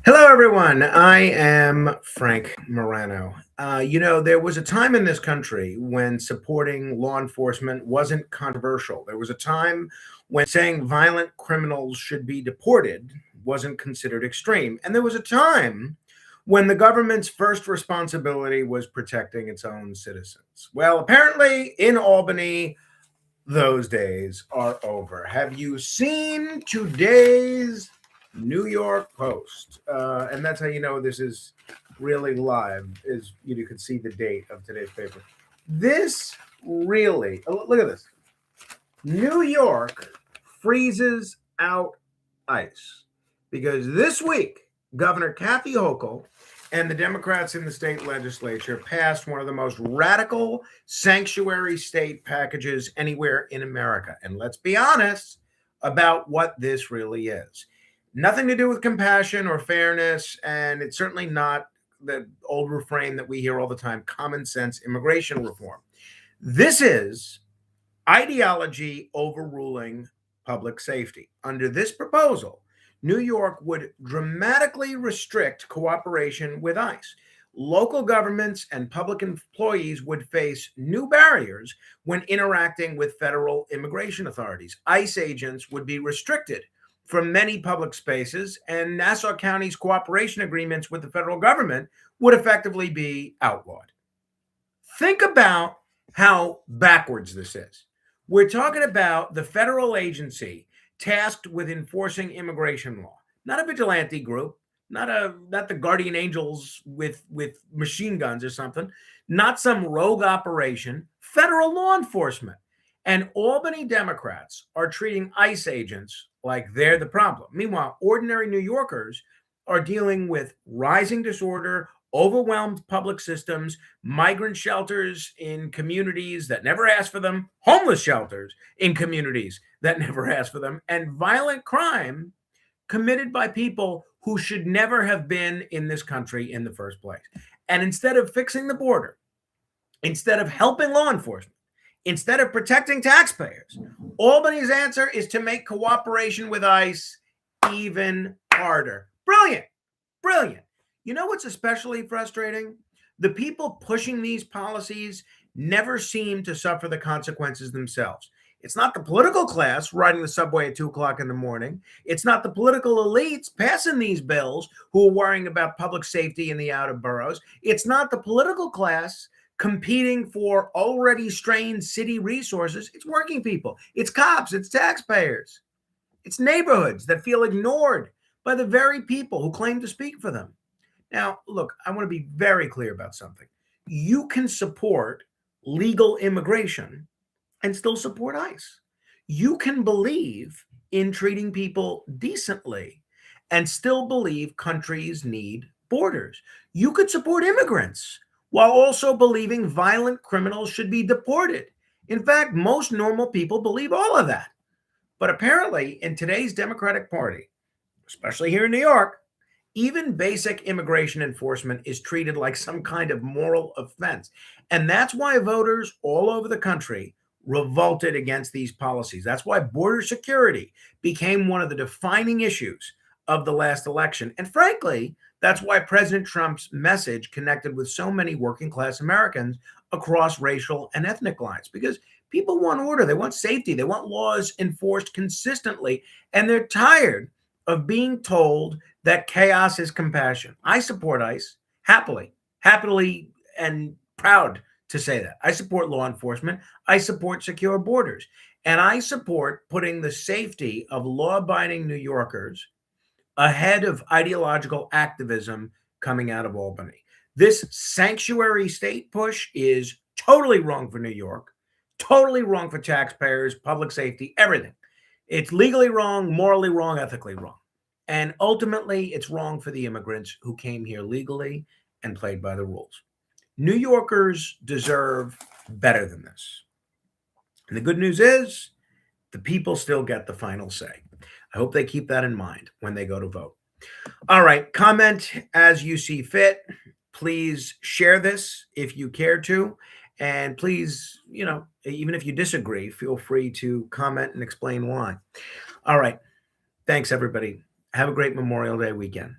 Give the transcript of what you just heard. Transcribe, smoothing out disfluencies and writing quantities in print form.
Hello, everyone. I am Frank Morano. There was a time in this country when supporting law enforcement wasn't controversial. There was a time when saying violent criminals should be deported wasn't considered extreme. And there was a time when the government's first responsibility was protecting its own citizens. Well, apparently in Albany, those days are over. Have you seen today's New York Post? And that's how you know this is really live. Is you can see the date of today's paper. This really look at this. New York freezes out ice because this week Governor Kathy Hochul and the Democrats in the state legislature passed one of the most radical sanctuary state packages anywhere in America. And let's be honest about what this really is. Nothing to do with compassion or fairness, and it's certainly not the old refrain that we hear all the time, common sense immigration reform. This is ideology overruling public safety. Under this proposal, New York would dramatically restrict cooperation with ICE. Local governments and public employees would face new barriers when interacting with federal immigration authorities. ICE agents would be restricted from many public spaces, and Nassau County's cooperation agreements with the federal government would effectively be outlawed. Think about how backwards this is. We're talking about the federal agency tasked with enforcing immigration law, not a vigilante group, not the guardian angels with machine guns or something, not some rogue operation, federal law enforcement. And Albany Democrats are treating ICE agents like they're the problem. Meanwhile, ordinary New Yorkers are dealing with rising disorder, overwhelmed public systems, migrant shelters in communities that never asked for them, homeless shelters in communities that never asked for them, and violent crime committed by people who should never have been in this country in the first place. And instead of fixing the border, instead of helping law enforcement, instead of protecting taxpayers, Albany's answer is to make cooperation with ICE even harder. Brilliant. Brilliant. You know what's especially frustrating? The people pushing these policies never seem to suffer the consequences themselves. It's not the political class riding the subway at 2 o'clock in the morning. It's not the political elites passing these bills who are worrying about public safety in the outer boroughs. It's not the political class competing for already strained city resources. It's working people. It's cops. It's taxpayers. It's neighborhoods that feel ignored by the very people who claim to speak for them. Now, look, I want to be very clear about something. You can support legal immigration and still support ICE. You can believe in treating people decently and still believe countries need borders. You could support immigrants while also believing violent criminals should be deported. In fact, most normal people believe all of that. But apparently, in today's Democratic Party, especially here in New York, even basic immigration enforcement is treated like some kind of moral offense. And that's why voters all over the country revolted against these policies. That's why border security became one of the defining issues of the last election. And frankly, that's why President Trump's message connected with so many working class Americans across racial and ethnic lines, because people want order, they want safety, they want laws enforced consistently, and they're tired of being told that chaos is compassion. I support ICE happily and proud to say that. I support law enforcement. I support secure borders. And I support putting the safety of law-abiding New Yorkers ahead of ideological activism coming out of Albany. This sanctuary state push is totally wrong for New York, totally wrong for taxpayers, public safety, everything. It's legally wrong, morally wrong, ethically wrong. And ultimately, it's wrong for the immigrants who came here legally and played by the rules. New Yorkers deserve better than this. And the good news is the people still get the final say. I hope they keep that in mind when they go to vote. All right, comment as you see fit. Please share this if you care to. And please, even if you disagree, feel free to comment and explain why. All right. Thanks, everybody. Have a great Memorial Day weekend.